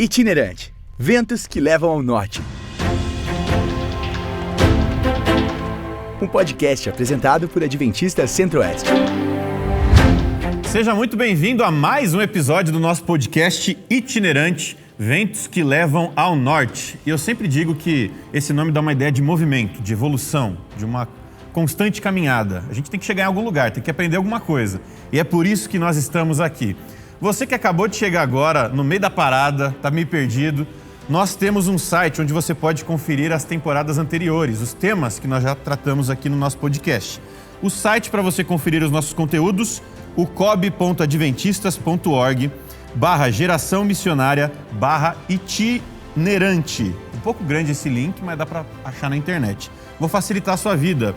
Itinerante. Ventos que levam ao norte. Um podcast apresentado por Adventista Centro-Oeste. Seja muito bem-vindo a mais um episódio do nosso podcast Itinerante, Ventos que levam ao norte. E eu sempre digo que esse nome dá uma ideia de movimento, de evolução, de uma constante caminhada. A gente tem que chegar em algum lugar, tem que aprender alguma coisa. E é por isso que nós estamos aqui. Você que acabou de chegar agora, no meio da parada, está meio perdido, nós temos um site onde você pode conferir as temporadas anteriores, os temas que nós já tratamos aqui no nosso podcast. O site para você conferir os nossos conteúdos, o cob.adventistas.org/geração missionária/itinerante. Um pouco grande esse link, mas dá para achar na internet. Vou facilitar a sua vida.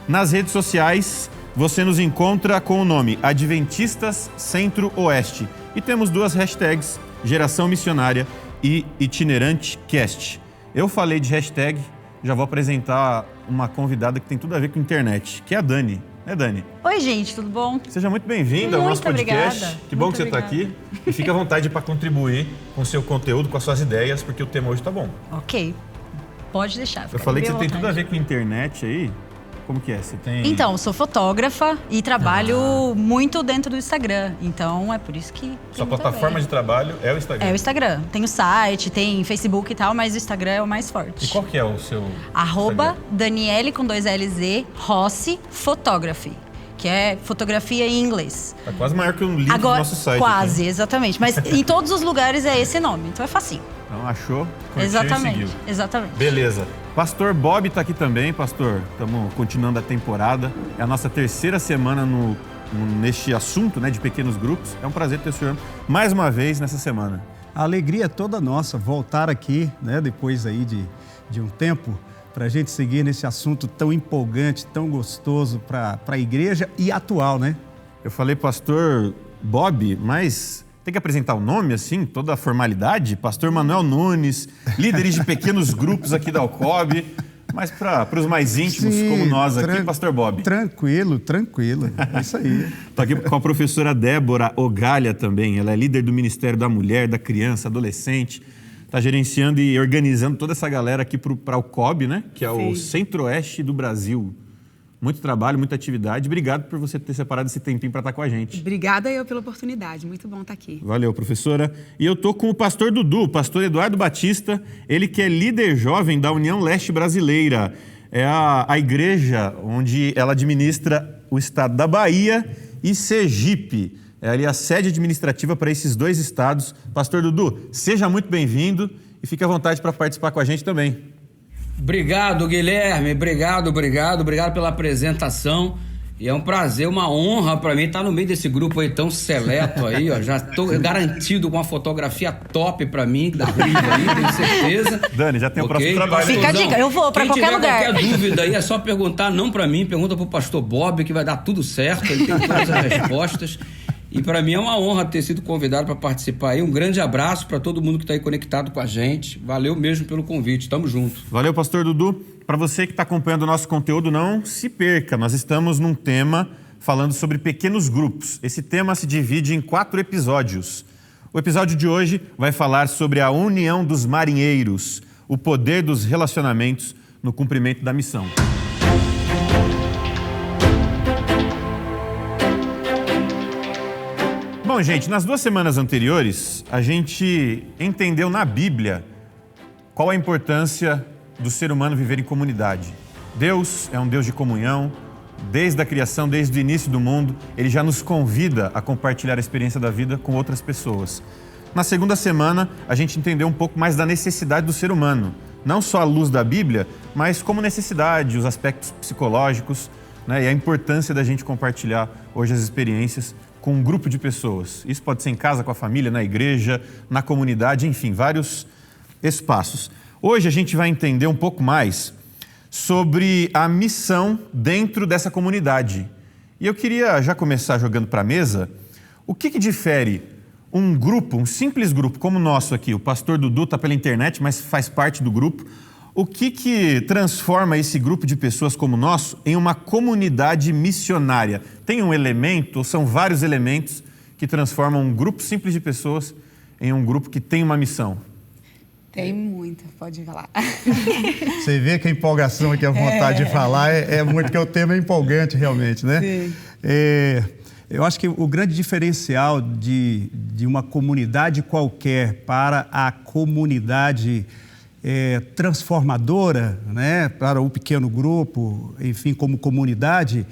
Nas redes sociais, você nos encontra com o nome Adventistas Centro-Oeste. E temos duas hashtags, Geração Missionária e Itinerante Cast. Eu falei de hashtag, já vou apresentar uma convidada que tem tudo a ver com internet, que é a Dani. Né, Dani? Oi, gente, tudo bom? Seja muito bem-vinda ao nosso podcast. Obrigada. Que bom que você está aqui. E fique à vontade para contribuir com o seu conteúdo, com as suas ideias, porque o tema hoje está bom. Ok, pode deixar. Eu falei que você tem tudo a ver com internet aí. Como que é? Você tem... Então, eu sou fotógrafa e trabalho muito dentro do Instagram. Então, é por isso que... Sua plataforma de trabalho é o Instagram? É o Instagram. Tem o site, tem Facebook e tal, mas o Instagram é o mais forte. E qual que é o seu @Daniele com 2 LZ, Rossi Photography, que é fotografia em inglês. Tá quase maior que o link do nosso site. Quase, aqui. Exatamente. Mas em todos os lugares é esse nome, então é facinho. Então achou, curtiu Exatamente, e seguiu. exatamente. Beleza. Pastor Bob está aqui também, pastor. Estamos continuando a temporada. É a nossa terceira semana neste assunto, né, de pequenos grupos. É um prazer ter o senhor mais uma vez nessa semana. A alegria é toda nossa voltar aqui, né, depois aí de um tempo, para a gente seguir nesse assunto tão empolgante, tão gostoso para a igreja e atual, né? Eu falei pastor Bob, mas tem que apresentar o nome, assim, toda a formalidade. Pastor Manuel Nunes, líderes de pequenos grupos aqui da UCOB, mas para os mais íntimos, sim, como nós aqui, pastor Bob. Tranquilo, é isso aí. Estou aqui com a professora Débora Ogalha também. Ela é líder do Ministério da Mulher, da Criança, Adolescente. Está gerenciando e organizando toda essa galera aqui para o COB, né? Que é o Centro-Oeste do Brasil. Muito trabalho, muita atividade. Obrigado por você ter separado esse tempinho para estar com a gente. Obrigada eu pela oportunidade. Muito bom estar aqui. Valeu, professora. E eu estou com o pastor Dudu, o pastor Eduardo Batista, ele que é líder jovem da União Leste Brasileira. É a igreja onde ela administra o estado da Bahia e Sergipe. É ali a sede administrativa para esses dois estados. Pastor Dudu, seja muito bem-vindo e fique à vontade para participar com a gente também. Obrigado, Guilherme. Obrigado pela apresentação. E é um prazer, uma honra para mim estar no meio desse grupo aí tão seleto aí, ó. Já estou garantido com uma fotografia top para mim, da Riva aí, tenho certeza. Dani, já tem o próximo trabalho. Fica a dica, eu vou para qualquer lugar. Quem tiver qualquer dúvida aí, é só perguntar, não para mim, pergunta pro pastor Bob, que vai dar tudo certo, ele tem todas as respostas. E para mim é uma honra ter sido convidado para participar aí. Um grande abraço para todo mundo que está aí conectado com a gente. Valeu mesmo pelo convite. Tamo junto. Valeu, pastor Dudu. Para você que está acompanhando o nosso conteúdo, não se perca. Nós estamos num tema falando sobre pequenos grupos. Esse tema se divide em 4 episódios. O episódio de hoje vai falar sobre a união dos marinheiros, o poder dos relacionamentos no cumprimento da missão. Bom, gente, nas 2 semanas anteriores, a gente entendeu na Bíblia qual a importância do ser humano viver em comunidade. Deus é um Deus de comunhão. Desde a criação, desde o início do mundo, Ele já nos convida a compartilhar a experiência da vida com outras pessoas. Na 2ª semana, a gente entendeu um pouco mais da necessidade do ser humano, não só à luz da Bíblia, mas como necessidade, os aspectos psicológicos, né, e a importância da gente compartilhar hoje as experiências com um grupo de pessoas. Isso pode ser em casa, com a família, na igreja, na comunidade, enfim, vários espaços. Hoje a gente vai entender um pouco mais sobre a missão dentro dessa comunidade. E eu queria já começar jogando para a mesa o que difere um grupo, um simples grupo como o nosso aqui. O pastor Dudu está pela internet, mas faz parte do grupo. O que transforma esse grupo de pessoas como o nosso em uma comunidade missionária? Tem um elemento, ou são vários elementos que transformam um grupo simples de pessoas em um grupo que tem uma missão? Tem muita, pode falar. Você vê que a empolgação aqui, a vontade de falar é muito, que o tema é empolgante realmente, né? Sim. Eu acho que o grande diferencial de uma comunidade qualquer para a comunidade transformadora, né, para o pequeno grupo, enfim, como comunidade,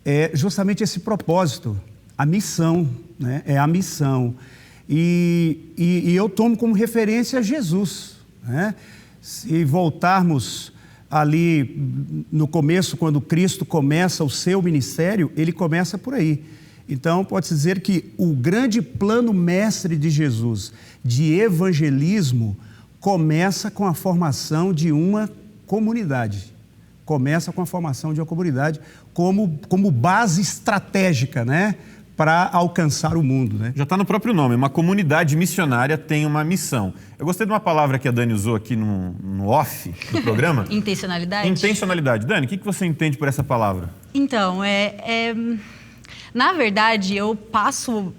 é justamente esse propósito, a missão, né? É a missão. E eu tomo como referência Jesus, né? Se voltarmos ali no começo, quando Cristo começa o seu ministério, ele começa por aí. Então, pode-se dizer que o grande plano mestre de Jesus de evangelismo começa com a formação de uma comunidade. Começa com a formação de uma comunidade como base estratégica, né, para alcançar o mundo, né? Já está no próprio nome, uma comunidade missionária tem uma missão. Eu gostei de uma palavra que a Dani usou aqui no off do programa. Intencionalidade? Intencionalidade. Dani, o que você entende por essa palavra? Então, na verdade, eu passo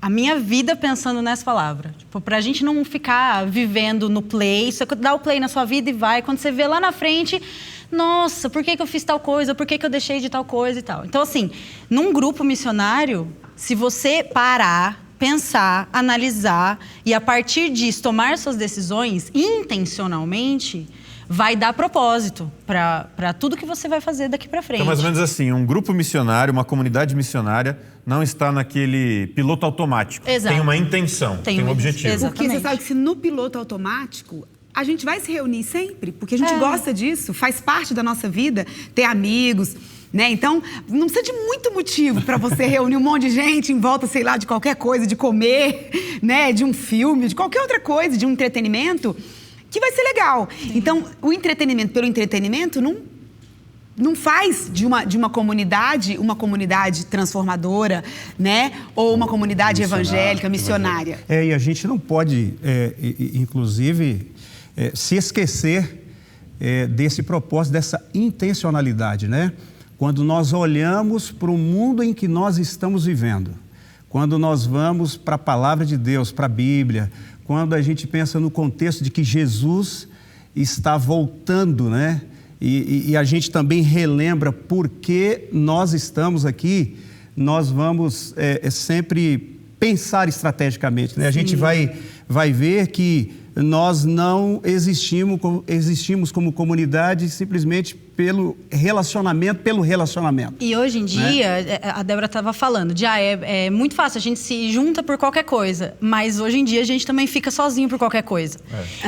a minha vida pensando nessa palavra. Tipo, pra gente não ficar vivendo no play, você dá o play na sua vida e vai. Quando você vê lá na frente, nossa, por que eu fiz tal coisa? Por que eu deixei de tal coisa e tal? Então, assim, num grupo missionário, se você parar, pensar, analisar e a partir disso tomar suas decisões intencionalmente, vai dar propósito para tudo que você vai fazer daqui para frente. Então, mais ou menos assim, um grupo missionário, uma comunidade missionária não está naquele piloto automático. Exato. Tem uma intenção, tem um objetivo. Exatamente. Porque você sabe que se no piloto automático, a gente vai se reunir sempre, porque a gente gosta disso, faz parte da nossa vida, ter amigos, né? Então, não precisa de muito motivo para você reunir um monte de gente em volta, sei lá, de qualquer coisa, de comer, né? De um filme, de qualquer outra coisa, de um entretenimento, que vai ser legal. Sim. Então, o entretenimento pelo entretenimento não faz de uma comunidade transformadora, né? Ou uma comunidade evangélica, missionária. E a gente não pode, inclusive, se esquecer desse propósito, dessa intencionalidade, né? Quando nós olhamos para o mundo em que nós estamos vivendo, quando nós vamos para a palavra de Deus, para a Bíblia, quando a gente pensa no contexto de que Jesus está voltando, né? E a gente também relembra por que nós estamos aqui, nós vamos sempre pensar estrategicamente, né? A gente vai ver que nós não existimos como comunidade simplesmente pelo relacionamento. E hoje em dia, né? A Débora estava falando, é muito fácil, a gente se junta por qualquer coisa, mas hoje em dia a gente também fica sozinho por qualquer coisa.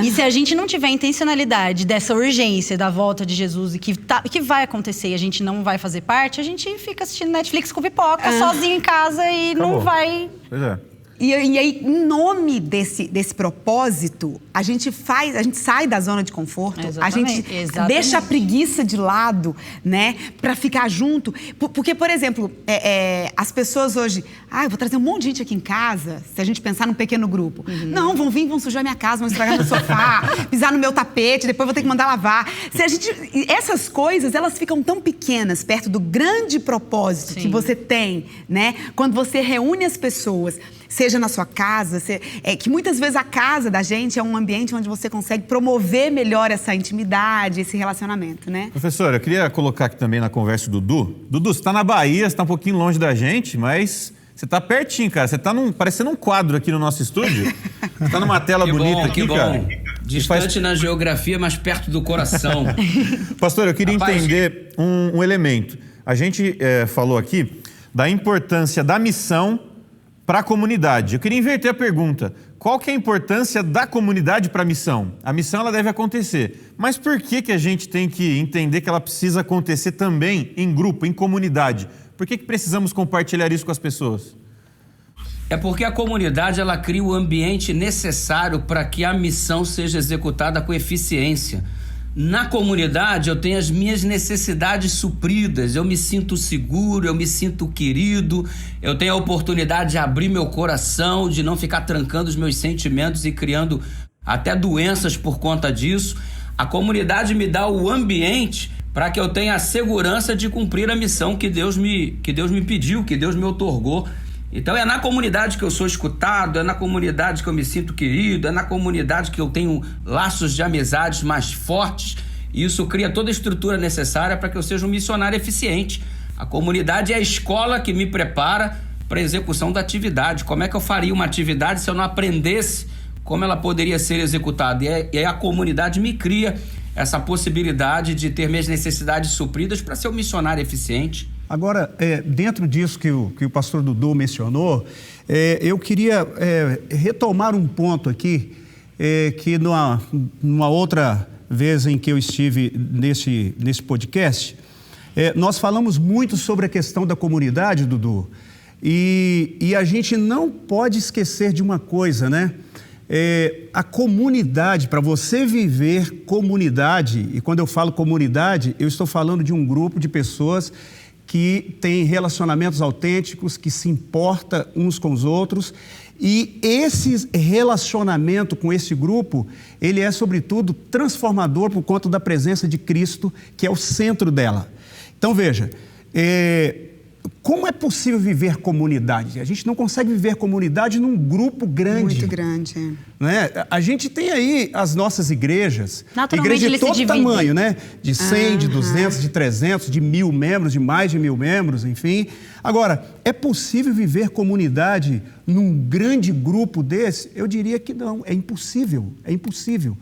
E se a gente não tiver intencionalidade dessa urgência da volta de Jesus e que vai acontecer e a gente não vai fazer parte, a gente fica assistindo Netflix com pipoca, sozinho em casa e acabou. Não vai... Pois é. E aí, em nome desse propósito, a gente sai da zona de conforto, a gente deixa a preguiça de lado, né, para ficar junto. Porque, por exemplo, as pessoas hoje, eu vou trazer um monte de gente aqui em casa, se a gente pensar num pequeno grupo. Não, vão sujar minha casa, vão estragar meu sofá, pisar no meu tapete, depois vou ter que mandar lavar. Essas coisas, elas ficam tão pequenas perto do grande propósito que você tem, né, quando você reúne as pessoas, seja na sua casa, que muitas vezes a casa da gente é um ambiente onde você consegue promover melhor essa intimidade, esse relacionamento, né? Professora, eu queria colocar aqui também na conversa o Dudu. Dudu, você está na Bahia, você está um pouquinho longe da gente, mas você está pertinho, cara. Você está parecendo um quadro aqui no nosso estúdio. Você está numa tela bonita aqui, cara. Distante na geografia, mas perto do coração. Pastor, eu queria entender um elemento. A gente falou aqui da importância da missão para a comunidade. Eu queria inverter a pergunta. Qual que é a importância da comunidade para a missão? A missão ela deve acontecer. Mas por que a gente tem que entender que ela precisa acontecer também em grupo, em comunidade? Por que precisamos compartilhar isso com as pessoas? É porque a comunidade ela cria o ambiente necessário para que a missão seja executada com eficiência. Na comunidade eu tenho as minhas necessidades supridas, eu me sinto seguro, eu me sinto querido, eu tenho a oportunidade de abrir meu coração, de não ficar trancando os meus sentimentos e criando até doenças por conta disso. A comunidade me dá o ambiente para que eu tenha a segurança de cumprir a missão que Deus me pediu, que Deus me outorgou. Então é na comunidade que eu sou escutado, é na comunidade que eu me sinto querido, é na comunidade que eu tenho laços de amizades mais fortes. E isso cria toda a estrutura necessária para que eu seja um missionário eficiente. A comunidade é a escola que me prepara para a execução da atividade. Como é que eu faria uma atividade se eu não aprendesse como ela poderia ser executada? E a comunidade me cria essa possibilidade de ter minhas necessidades supridas para ser um missionário eficiente. Agora, dentro disso que o pastor Dudu mencionou, eu queria retomar um ponto aqui, que numa outra vez em que eu estive nesse podcast, nós falamos muito sobre a questão da comunidade, Dudu, e a gente não pode esquecer de uma coisa, né? A comunidade, para você viver comunidade, e quando eu falo comunidade, eu estou falando de um grupo de pessoas que tem relacionamentos autênticos, que se importa uns com os outros, e esse relacionamento com esse grupo, ele é sobretudo transformador por conta da presença de Cristo, que é o centro dela. Então veja, como é possível viver comunidade? A gente não consegue viver comunidade num grupo grande. Muito grande. Né? A gente tem aí as nossas igrejas, igreja de todo tamanho, né? De 100, de 200, de 300, de 1.000 membros, de mais de 1.000 membros, enfim. Agora, é possível viver comunidade num grande grupo desse? Eu diria que não, é impossível, é impossível.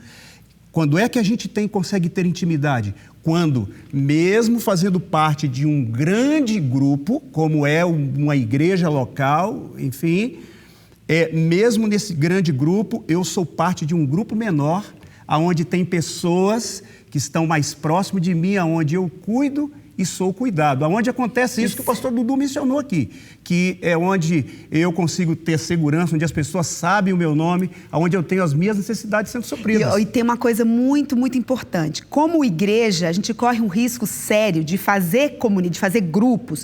Quando é que a gente consegue ter intimidade? Quando, mesmo fazendo parte de um grande grupo, como é uma igreja local, enfim, mesmo nesse grande grupo, eu sou parte de um grupo menor, onde tem pessoas que estão mais próximo de mim, onde eu cuido e sou cuidado. Onde acontece isso que o pastor Dudu mencionou aqui, que é onde eu consigo ter segurança, onde as pessoas sabem o meu nome, onde eu tenho as minhas necessidades sendo supridas. E tem uma coisa muito, muito importante. Como igreja, a gente corre um risco sério de fazer comunidade, de fazer grupos,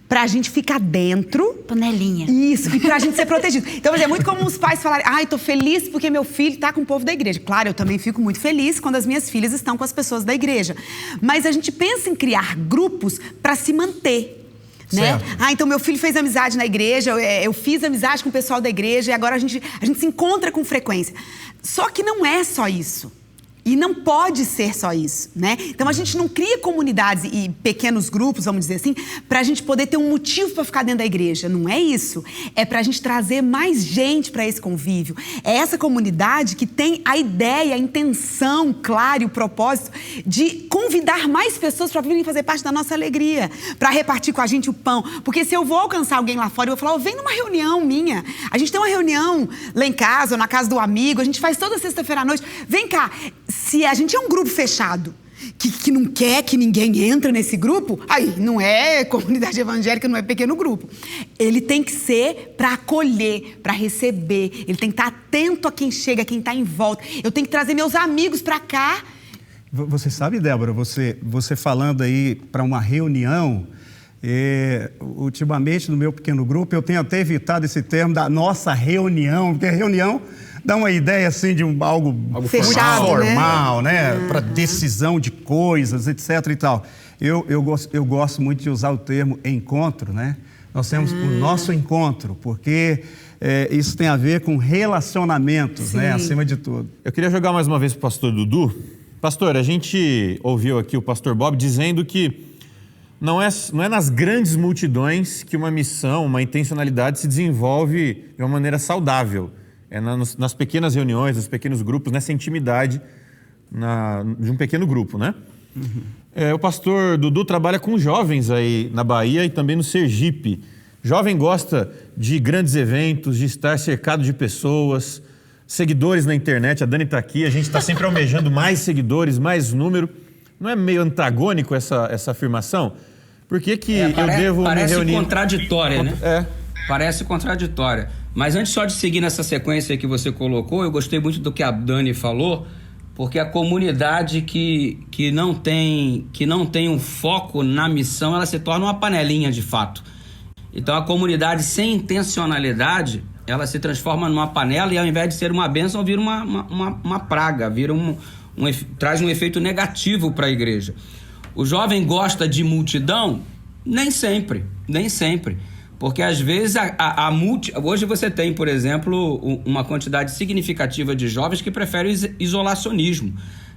pra gente ficar dentro. Panelinha. Isso, e pra gente ser protegido. Então, é muito comum os pais falarem, tô feliz porque meu filho tá com o povo da igreja. Claro, eu também fico muito feliz quando as minhas filhas estão com as pessoas da igreja. Mas a gente pensa em criar grupos para se manter, né? Então meu filho fez amizade na igreja, eu fiz amizade com o pessoal da igreja e agora a gente se encontra com frequência. Só que não é só isso. E não pode ser só isso, né? Então a gente não cria comunidades e pequenos grupos, vamos dizer assim, para a gente poder ter um motivo para ficar dentro da igreja. Não é isso. É para a gente trazer mais gente para esse convívio. É essa comunidade que tem a ideia, a intenção, claro, e o propósito de convidar mais pessoas para virem fazer parte da nossa alegria, para repartir com a gente o pão. Porque se eu vou alcançar alguém lá fora, eu vou falar, vem numa reunião minha. A gente tem uma reunião lá em casa ou na casa do amigo, a gente faz toda sexta-feira à noite. Vem cá. Se a gente é um grupo fechado, que não quer que ninguém entre nesse grupo, aí não é comunidade evangélica, não é pequeno grupo. Ele tem que ser para acolher, para receber. Ele tem que estar atento a quem chega, a quem está em volta. Eu tenho que trazer meus amigos para cá. Você sabe, Débora, você falando aí para uma reunião, ultimamente no meu pequeno grupo, eu tenho até evitado esse termo da nossa reunião, porque a reunião dá uma ideia assim de algo fechado, formal, né? Para decisão de coisas, etc. e tal. Eu gosto muito de usar o termo encontro, né? Nós temos o nosso encontro, porque isso tem a ver com relacionamentos, né? Acima de tudo. Eu queria jogar mais uma vez para o pastor Dudu. Pastor, a gente ouviu aqui o pastor Bob dizendo que não é nas grandes multidões que uma missão, uma intencionalidade se desenvolve de uma maneira saudável. É nas pequenas reuniões, nos pequenos grupos, nessa intimidade de um pequeno grupo, né? O pastor Dudu trabalha com jovens aí na Bahia e também no Sergipe. Jovem gosta de grandes eventos, de estar cercado de pessoas, seguidores na internet. A Dani está aqui, a gente está sempre almejando mais seguidores, mais número. Não é meio antagônico essa afirmação? Por que eu devo me reunir? Parece contraditória, né? Parece contraditória. Mas antes só de seguir nessa sequência que você colocou, eu gostei muito do que a Dani falou, porque a comunidade que não tem um foco na missão, ela se torna uma panelinha de fato. Então a comunidade sem intencionalidade, ela se transforma numa panela e ao invés de ser uma bênção, vira uma praga, traz um efeito negativo para a igreja. O jovem gosta de multidão? Nem sempre. Porque às vezes hoje você tem, por exemplo, uma quantidade significativa de jovens que preferem isolacionismo,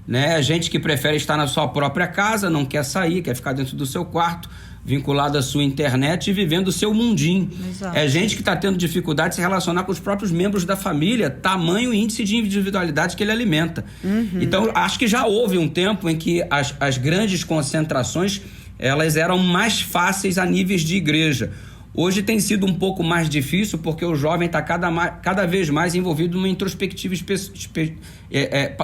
né? Gente que prefere estar na sua própria casa, não quer sair, quer ficar dentro do seu quarto, vinculado à sua internet e vivendo o seu mundinho. Exato. É gente que está tendo dificuldade de se relacionar com os próprios membros da família, tamanho e índice de individualidade que ele alimenta. Então, acho que já houve um tempo em que as grandes concentrações, elas eram mais fáceis a níveis de igreja. Hoje tem sido um pouco mais difícil porque o jovem está cada vez mais envolvido numa introspectiva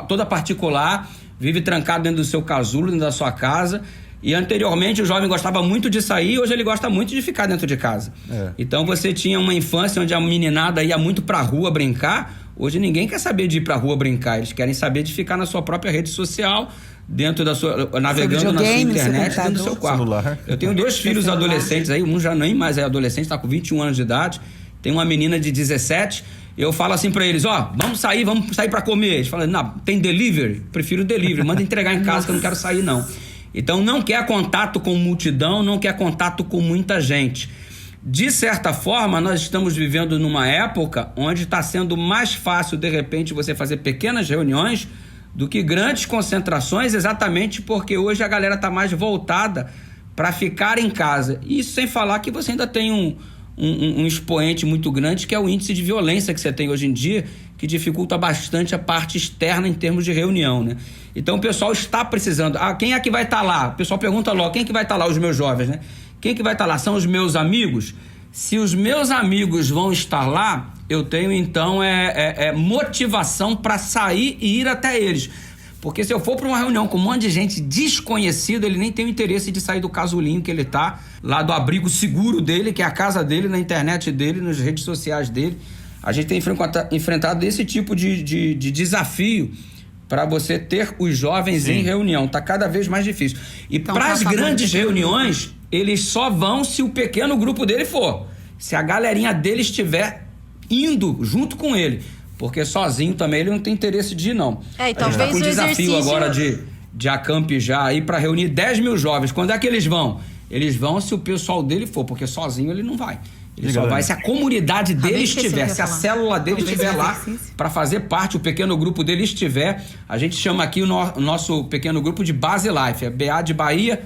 toda particular, vive trancado dentro do seu casulo, dentro da sua casa. E anteriormente o jovem gostava muito de sair, hoje ele gosta muito de ficar dentro de casa. Então você tinha uma infância onde a meninada ia muito pra rua brincar, hoje ninguém quer saber de ir pra rua brincar, eles querem saber de ficar na sua própria rede social, dentro da sua, navegando na sua internet, dentro do seu quarto. Celular. Eu tenho 2 filhos adolescentes aí, um já nem mais é adolescente, tá com 21 anos de idade, tem uma menina de 17, eu falo assim pra eles, vamos sair pra comer. Eles falam, não, tem delivery? Prefiro delivery, manda entregar em casa que eu não quero sair não. Então não quer contato com multidão, não quer contato com muita gente. De certa forma, nós estamos vivendo numa época onde está sendo mais fácil, de repente, você fazer pequenas reuniões do que grandes concentrações, exatamente porque hoje a galera está mais voltada para ficar em casa. Isso sem falar que você ainda tem um expoente muito grande, que é o índice de violência que você tem hoje em dia, que dificulta bastante a parte externa em termos de reunião, né? Então o pessoal está precisando. Quem é que vai estar lá? O pessoal pergunta logo, quem é que vai estar lá? Os meus jovens, né? Quem é que vai estar lá? São os meus amigos? Se os meus amigos vão estar lá, eu tenho então motivação para sair e ir até eles. Porque se eu for para uma reunião com um monte de gente desconhecida, ele nem tem o interesse de sair do casulinho que ele tá, lá do abrigo seguro dele, que é a casa dele, na internet dele, nas redes sociais dele. A gente tem enfrentado esse tipo de desafio para você ter os jovens em reunião. Tá cada vez mais difícil. E então, para as grandes reuniões, eles só vão se o pequeno grupo dele for. Se a galerinha dele estiver indo junto com ele. Porque sozinho também ele não tem interesse de ir, não. E talvez a gente tá com um desafio agora de Acamp já aí para reunir 10 mil jovens. Quando é que eles vão? Eles vão se o pessoal dele for, porque sozinho ele não vai. Ele só vai se a comunidade dele estiver, se a célula dele estiver lá para fazer parte, o pequeno grupo dele estiver. A gente chama aqui o nosso pequeno grupo de Base Life, é BA de Bahia,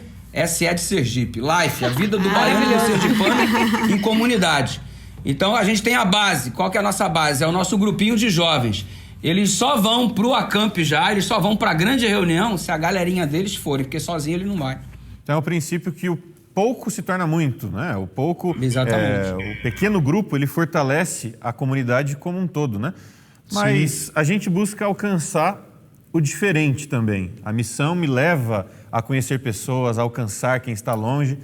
SE de Sergipe. Life, a vida do baiano e do sergipano em comunidade. Então a gente tem a base. Qual que é a nossa base? É o nosso grupinho de jovens. Eles só vão pro Acamp já, eles só vão pra grande reunião se a galerinha deles forem, porque sozinho ele não vai. Então é o princípio que o pouco se torna muito, né? O pouco, exatamente. O pequeno grupo, ele fortalece a comunidade como um todo, né? Mas a gente busca alcançar o diferente também. A missão me leva a conhecer pessoas, a alcançar quem está longe.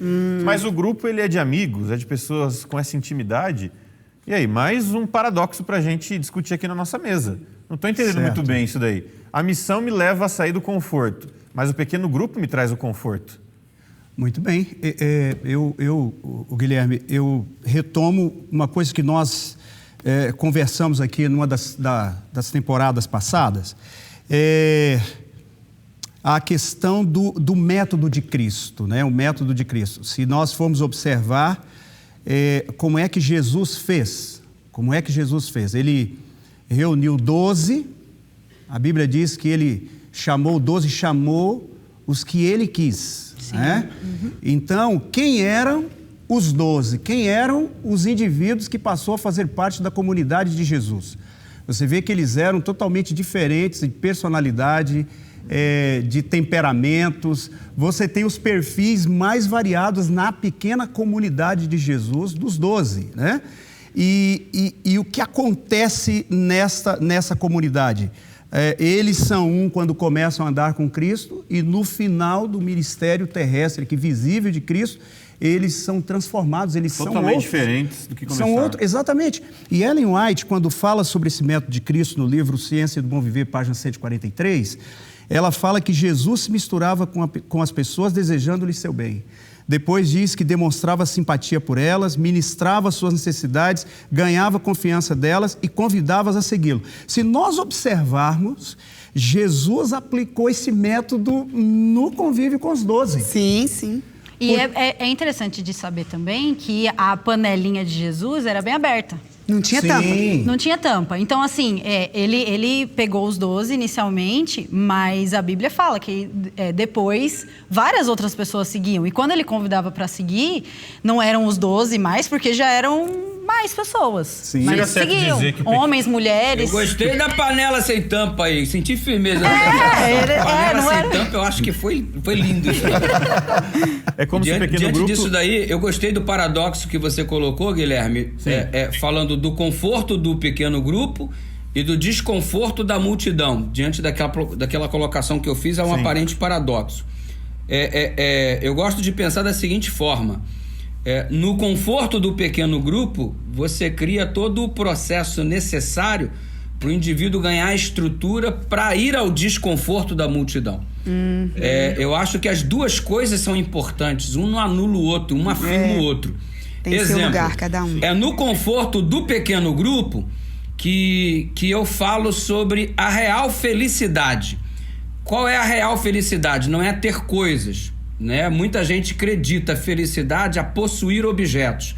Mas o grupo, ele é de amigos, é de pessoas com essa intimidade. E aí, mais um paradoxo para a gente discutir aqui na nossa mesa. Não estou entendendo muito bem isso daí. A missão me leva a sair do conforto, mas o pequeno grupo me traz o conforto. Muito bem. Guilherme, eu retomo uma coisa que nós conversamos aqui numa das temporadas passadas. A questão do método de Cristo, né? O método de Cristo. Se nós formos observar como é que Jesus fez, ele reuniu 12, a Bíblia diz que ele chamou 12, chamou os que ele quis. Né? Então, quem eram os 12? Quem eram os indivíduos que passou a fazer parte da comunidade de Jesus? Você vê que eles eram totalmente diferentes de personalidade, de temperamentos. Você tem os perfis mais variados na pequena comunidade de Jesus, dos 12, né? E o que acontece nessa comunidade? Eles são quando começam a andar com Cristo, e no final do ministério terrestre, que visível de Cristo, eles são transformados, eles são outros. Totalmente diferentes do que começaram. São outros, exatamente. E Ellen White, quando fala sobre esse método de Cristo no livro Ciência do Bom Viver, página 143, ela fala que Jesus se misturava com as pessoas desejando-lhes seu bem. Depois diz que demonstrava simpatia por elas, ministrava suas necessidades, ganhava confiança delas e convidava-as a segui-lo. Se nós observarmos, Jesus aplicou esse método no convívio com os 12. Sim, sim. E é interessante de saber também que a panelinha de Jesus era bem aberta. Não tinha tampa. Não tinha tampa. Então, assim, ele pegou os 12 inicialmente, mas a Bíblia fala que depois várias outras pessoas seguiam. E quando ele convidava para seguir, não eram os 12 mais, porque já eram mais pessoas. Sim. Mas seguiam. Homens, mulheres. Eu gostei da panela sem tampa aí, senti firmeza. Panela sem tampa, eu acho que foi lindo isso aí. É como se o pequeno diante grupo... disso daí, eu gostei do paradoxo que você colocou, Guilherme, falando do conforto do pequeno grupo e do desconforto da multidão. Diante daquela colocação que eu fiz, é um aparente paradoxo. Eu gosto de pensar da seguinte forma. No conforto do pequeno grupo, você cria todo o processo necessário para o indivíduo ganhar estrutura para ir ao desconforto da multidão. Eu acho que as duas coisas são importantes. Um não anula o outro, um afirma o outro. Tem seu lugar, cada um. É no conforto do pequeno grupo que eu falo sobre a real felicidade. Qual é a real felicidade? Não é ter coisas, né? Muita gente acredita felicidade a possuir objetos.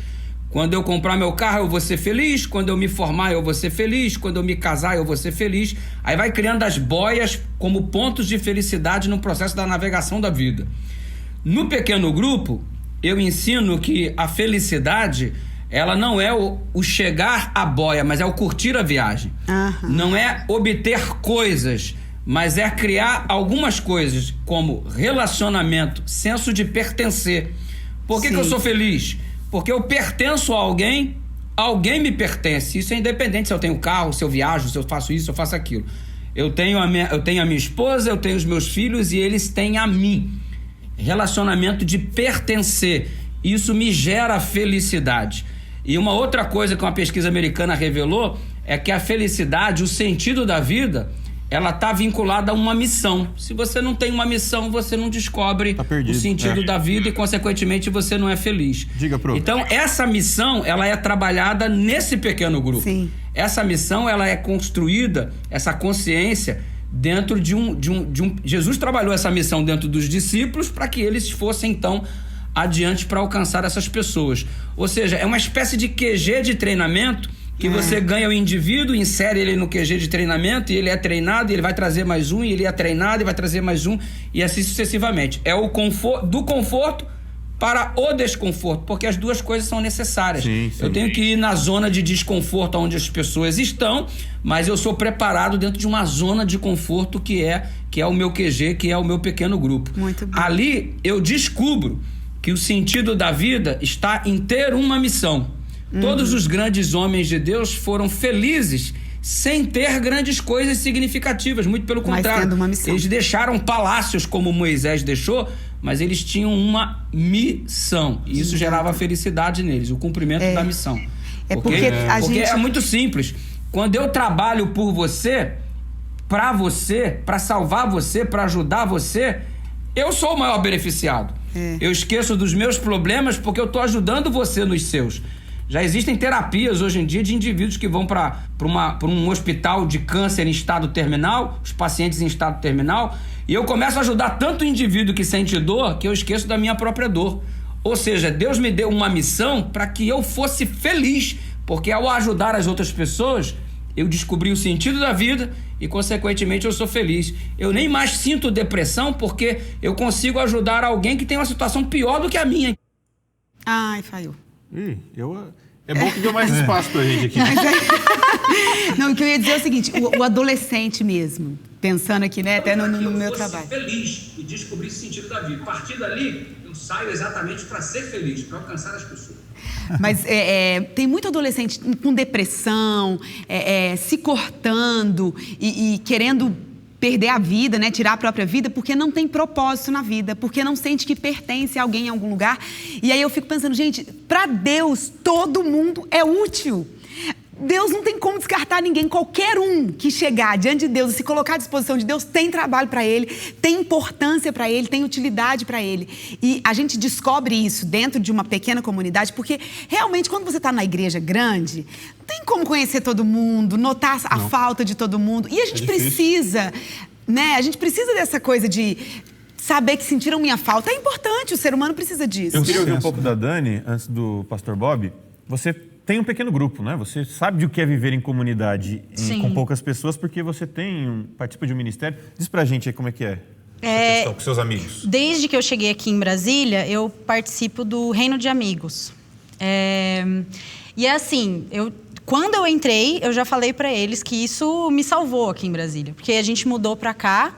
Quando eu comprar meu carro, eu vou ser feliz. Quando eu me formar, eu vou ser feliz. Quando eu me casar, eu vou ser feliz. Aí vai criando as boias como pontos de felicidade no processo da navegação da vida. No pequeno grupo, eu ensino que a felicidade, ela não é o chegar à boia, mas é o curtir a viagem. Não é obter coisas, mas é criar algumas coisas, como relacionamento, senso de pertencer. Por que eu sou feliz? Porque eu pertenço a alguém, alguém me pertence. Isso é independente se eu tenho carro, se eu viajo, se eu faço isso, se eu faço aquilo. Eu tenho a minha esposa, eu tenho os meus filhos e eles têm a mim. Relacionamento de pertencer. Isso me gera felicidade. E uma outra coisa que uma pesquisa americana revelou é que a felicidade, o sentido da vida, ela está vinculada a uma missão. Se você não tem uma missão, você não descobre o sentido da vida e, consequentemente, você não é feliz. Diga, prof. Então, essa missão, ela é trabalhada nesse pequeno grupo. Sim. Essa missão, ela é construída, essa consciência, dentro de um... Jesus trabalhou essa missão dentro dos discípulos para que eles fossem, então, adiante para alcançar essas pessoas. Ou seja, é uma espécie de QG de treinamento que você ganha o indivíduo, insere ele no QG de treinamento e ele é treinado e ele vai trazer mais um, e ele é treinado e vai trazer mais um, e assim sucessivamente. É o do conforto para o desconforto, porque as duas coisas são necessárias. Sim. Eu tenho que ir na zona de desconforto onde as pessoas estão, mas eu sou preparado dentro de uma zona de conforto que é o meu QG, que é o meu pequeno grupo. Muito bem. Ali eu descubro que o sentido da vida está em ter uma missão. Todos os grandes homens de Deus foram felizes sem ter grandes coisas significativas, muito pelo contrário. Mas tendo uma missão. Eles deixaram palácios como Moisés deixou, mas eles tinham uma missão. E isso gerava felicidade neles, o cumprimento da missão. Porque é muito simples. Quando eu trabalho por você, para salvar você, para ajudar você, eu sou o maior beneficiado. Eu esqueço dos meus problemas porque eu estou ajudando você nos seus. Já existem terapias hoje em dia de indivíduos que vão para um hospital de câncer em estado terminal, os pacientes em estado terminal, e eu começo a ajudar tanto o indivíduo que sente dor que eu esqueço da minha própria dor. Ou seja, Deus me deu uma missão para que eu fosse feliz, porque ao ajudar as outras pessoas, eu descobri o sentido da vida e, consequentemente, eu sou feliz. Eu nem mais sinto depressão porque eu consigo ajudar alguém que tem uma situação pior do que a minha. Ai, falhou. É bom que deu mais espaço pra gente aqui. Não, o que eu ia dizer é o seguinte, o adolescente mesmo, pensando aqui, né, até no meu trabalho. Feliz e descobrir o sentido da vida. A partir dali, eu saio exatamente para ser feliz, para alcançar as pessoas. Mas tem muito adolescente com depressão, se cortando e querendo perder a vida, né, tirar a própria vida, porque não tem propósito na vida, porque não sente que pertence a alguém em algum lugar. E aí eu fico pensando, gente, para Deus todo mundo é útil. Deus não tem como descartar ninguém. Qualquer um que chegar diante de Deus e se colocar à disposição de Deus tem trabalho para ele, tem importância para ele, tem utilidade para ele. E a gente descobre isso dentro de uma pequena comunidade, porque realmente quando você está na igreja grande, não tem como conhecer todo mundo, notar a falta de todo mundo. E a gente precisa, né? A gente precisa dessa coisa de saber que sentiram minha falta é importante, o ser humano precisa disso. Eu queria ouvir um pouco da Dani, antes do pastor Bob. Você tem um pequeno grupo, né? Você sabe o que é viver em comunidade com poucas pessoas, porque você participa de um ministério. Diz pra gente aí como é que é essa questão com seus amigos. Desde que eu cheguei aqui em Brasília, eu participo do Reino de Amigos. E é assim, quando eu entrei, eu já falei pra eles que isso me salvou aqui em Brasília. Porque a gente mudou pra cá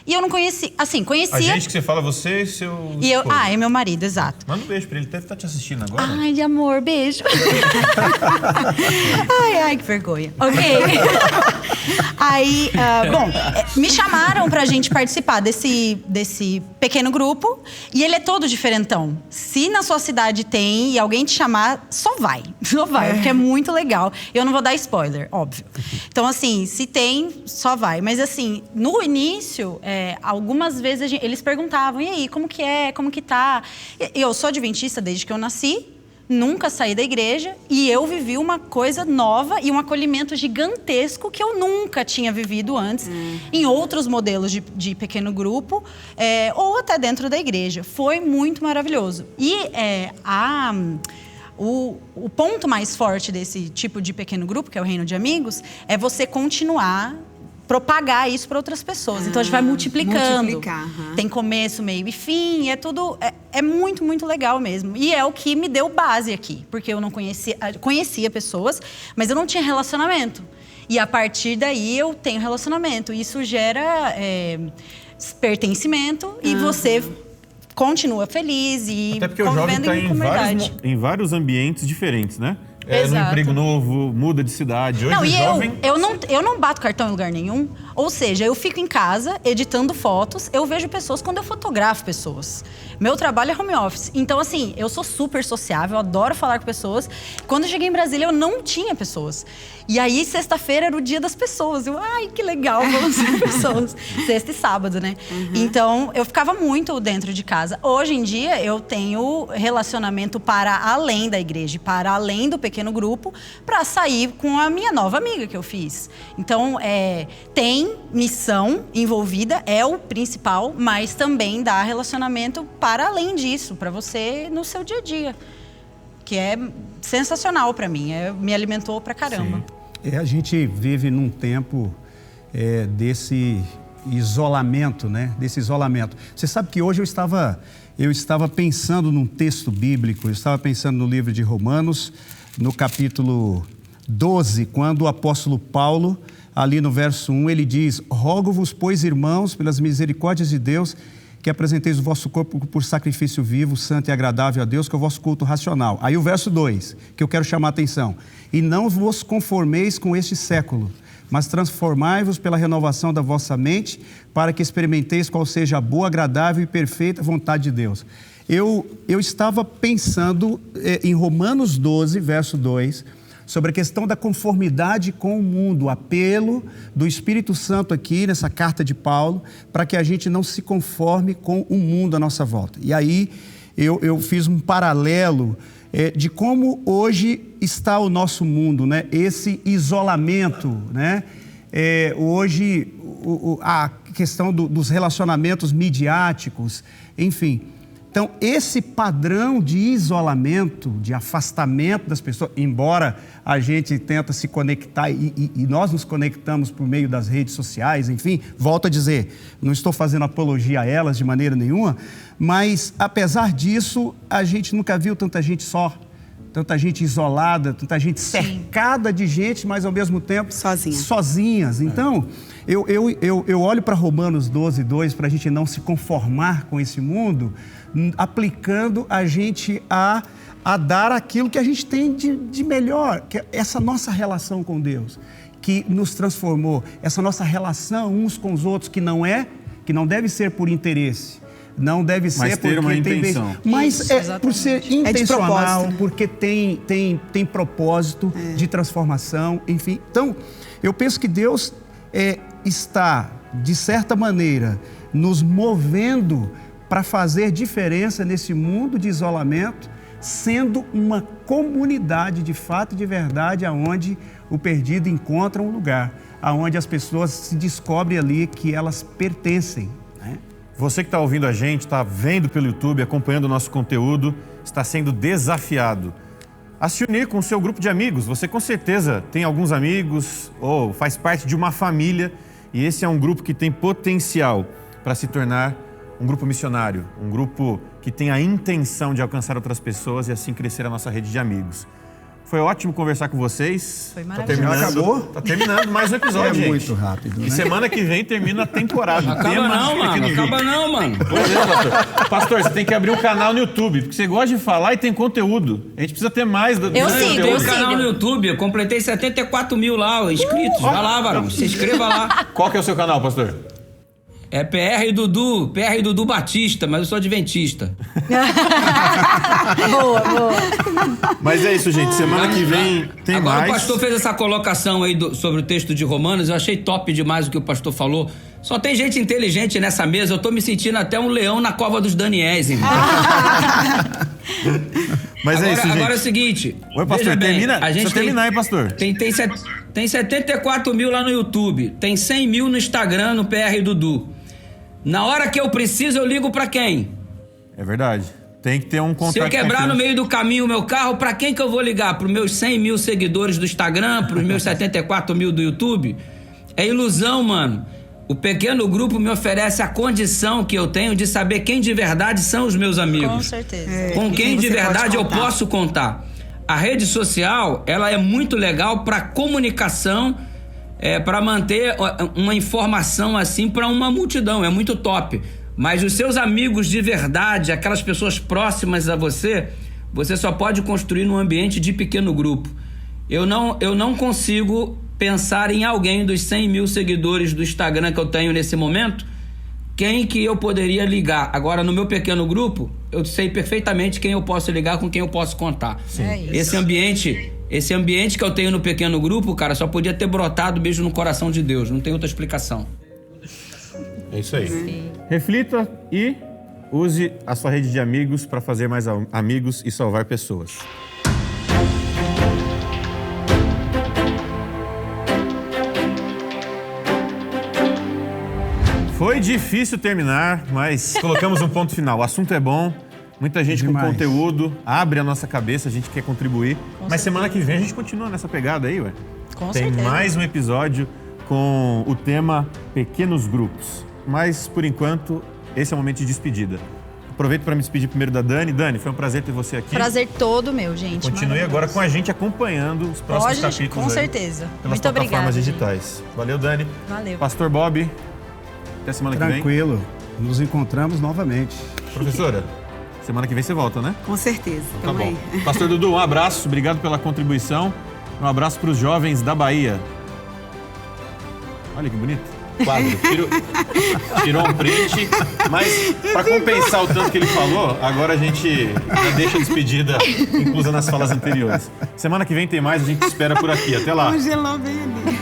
e eu não conhecia, assim, conhecia... A gente que você fala, você e seu esposo. É meu marido, exato. Manda um beijo pra ele, deve estar te assistindo agora. Ai, amor, beijo. ai, que vergonha. Ok. Aí, me chamaram pra gente participar desse pequeno grupo e ele é todo diferentão. Se na sua cidade tem e alguém te chamar, só vai, porque é muito legal. Eu não vou dar spoiler, óbvio. Então, assim, se tem, só vai. Mas, assim, no início, algumas vezes eles perguntavam, e aí, como que é, como que tá? Eu sou adventista desde que eu nasci, nunca saí da igreja e eu vivi uma coisa nova e um acolhimento gigantesco que eu nunca tinha vivido antes em outros modelos de pequeno grupo ou até dentro da igreja. Foi muito maravilhoso. E o ponto mais forte desse tipo de pequeno grupo, que é o Reino de Amigos, é você continuar propagar isso para outras pessoas. Então a gente vai multiplicando. Tem começo, meio e fim. É tudo. É muito, muito legal mesmo. E é o que me deu base aqui. Porque eu não conhecia pessoas, mas eu não tinha relacionamento. E a partir daí eu tenho relacionamento. Isso gera pertencimento e você continua feliz e até porque o jovem está em vários ambientes diferentes, né? No emprego novo, muda de cidade. Hoje eu não bato cartão em lugar nenhum. Ou seja, eu fico em casa editando fotos, eu vejo pessoas quando eu fotografo pessoas. Meu trabalho é home office. Então, assim, eu sou super sociável, eu adoro falar com pessoas. Quando eu cheguei em Brasília, eu não tinha pessoas. E aí, sexta-feira era o dia das pessoas. Ai, que legal, vamos ter pessoas. Sexta e sábado, né? Então, eu ficava muito dentro de casa. Hoje em dia, eu tenho relacionamento para além da igreja, para além do pequeno grupo, para sair com a minha nova amiga que eu fiz. Então, tem missão envolvida, é o principal, mas também dá relacionamento para além disso, para você no seu dia a dia, que é sensacional para mim, me alimentou pra caramba. A gente vive num tempo desse isolamento, né? Desse isolamento. Você sabe que hoje eu estava pensando num texto bíblico, eu estava pensando no livro de Romanos, no capítulo 12, quando o apóstolo Paulo, ali no verso 1, ele diz: rogo-vos, pois, irmãos, pelas misericórdias de Deus, que apresenteis o vosso corpo por sacrifício vivo, santo e agradável a Deus, que é o vosso culto racional. Aí o verso 2, que eu quero chamar a atenção: e não vos conformeis com este século, mas transformai-vos pela renovação da vossa mente, para que experimenteis qual seja a boa, agradável e perfeita vontade de Deus. Eu estava pensando em Romanos 12, verso 2, sobre a questão da conformidade com o mundo, o apelo do Espírito Santo aqui nessa carta de Paulo, para que a gente não se conforme com o mundo à nossa volta. E aí eu fiz um paralelo de como hoje está o nosso mundo, né? Esse isolamento, né? Hoje a questão dos relacionamentos midiáticos, enfim. Então, esse padrão de isolamento, de afastamento das pessoas, embora a gente tenta se conectar e nós nos conectamos por meio das redes sociais, enfim, volto a dizer, não estou fazendo apologia a elas de maneira nenhuma, mas, apesar disso, a gente nunca viu tanta gente só, tanta gente isolada, tanta gente cercada de gente, mas, ao mesmo tempo, sozinhas. Então, eu olho para Romanos 12, 2, para a gente não se conformar com esse mundo, aplicando a gente a dar aquilo que a gente tem de melhor, que é essa nossa relação com Deus, que nos transformou, essa nossa relação uns com os outros, que não deve ser por interesse, não deve ser porque uma intenção. Mas por ser intencional, porque tem propósito de transformação, enfim. Então, eu penso que Deus está, de certa maneira, nos movendo para fazer diferença nesse mundo de isolamento, sendo uma comunidade de fato e de verdade, aonde o perdido encontra um lugar, aonde as pessoas se descobrem ali que elas pertencem, né? Você que está ouvindo a gente, está vendo pelo YouTube, acompanhando o nosso conteúdo, está sendo desafiado a se unir com o seu grupo de amigos. Você com certeza tem alguns amigos ou faz parte de uma família e esse é um grupo que tem potencial para se tornar um grupo missionário, um grupo que tem a intenção de alcançar outras pessoas e assim crescer a nossa rede de amigos. Foi ótimo conversar com vocês. Foi maravilhoso. Acabou? Tá terminando mais um episódio, gente. Muito rápido, né? E semana que vem termina a temporada. Não acaba não, mano. Acaba não, mano. Pois é, pastor. Pastor, você tem que abrir um canal no YouTube, porque você gosta de falar e tem conteúdo. A gente precisa ter mais do Eu sigo, Tem eu um canal sigo. no YouTube, eu completei 74 mil lá, inscritos. Vai lá, varão. Se inscreva lá. Qual que é o seu canal, pastor? É PR Dudu Batista, mas eu sou adventista. Boa. Mas é isso, gente. Semana que vem tem Agora mais. o pastor fez essa colocação aí sobre o texto de Romanos, eu achei top demais o que o pastor falou. Só tem gente inteligente nessa mesa, eu tô me sentindo até um leão na cova dos Daniéis, irmão. Mas agora, é isso, gente. Agora é o seguinte. Oi, pastor, veja bem, termina. A gente Precisa terminar, hein, pastor? Tem 74 mil lá no YouTube, tem 100 mil no Instagram, no PR Dudu. Na hora que eu preciso, eu ligo pra quem? É verdade. Tem que ter um contato. Se eu quebrar com no meio do caminho o meu carro, pra quem que eu vou ligar? Pros meus 100 mil seguidores do Instagram, pros meus 74 mil do YouTube? É ilusão, mano. O pequeno grupo me oferece a condição que eu tenho de saber quem de verdade são os meus amigos. Com certeza. Com quem de você verdade eu pode contar. posso contar. A rede social, ela é muito legal para comunicação, para manter uma informação assim para uma multidão, é muito top. Mas os seus amigos de verdade, aquelas pessoas próximas a você, você só pode construir num ambiente de pequeno grupo. Eu não consigo pensar em alguém dos 100 mil seguidores do Instagram que eu tenho nesse momento, quem que eu poderia ligar. Agora, no meu pequeno grupo, eu sei perfeitamente quem eu posso ligar, com quem eu posso contar. É isso. Esse ambiente que eu tenho no pequeno grupo, cara, só podia ter brotado beijo no coração de Deus. Não tem outra explicação. É isso aí. Reflita e use a sua rede de amigos para fazer mais amigos e salvar pessoas. Foi difícil terminar, mas colocamos um ponto final. O assunto é bom, muita gente Demais. com conteúdo, abre a nossa cabeça, a gente quer contribuir. Mas semana que vem a gente continua nessa pegada aí, ué. Com Tem certeza. mais um episódio com o tema Pequenos Grupos. Mas, por enquanto, esse é o momento de despedida. Aproveito para me despedir primeiro da Dani. Dani, foi um prazer ter você aqui. Prazer todo meu, gente. Continue agora com a gente acompanhando os próximos capítulos com aí certeza. pelas Muito plataformas obrigada, digitais. Valeu, Dani. Valeu. Pastor Bob, até semana que vem. Tranquilo. Nos encontramos novamente. Professora, semana que vem você volta, né? Com certeza. Tá Tamo bom. aí. Pastor Dudu, um abraço. Obrigado pela contribuição. Um abraço para os jovens da Bahia. Olha que bonito. Quadro. Tirou um print. Mas, para compensar o tanto que ele falou, agora a gente já deixa a despedida inclusa nas falas anteriores. Semana que vem tem mais, a gente espera por aqui. Até lá. Congelou bem ali.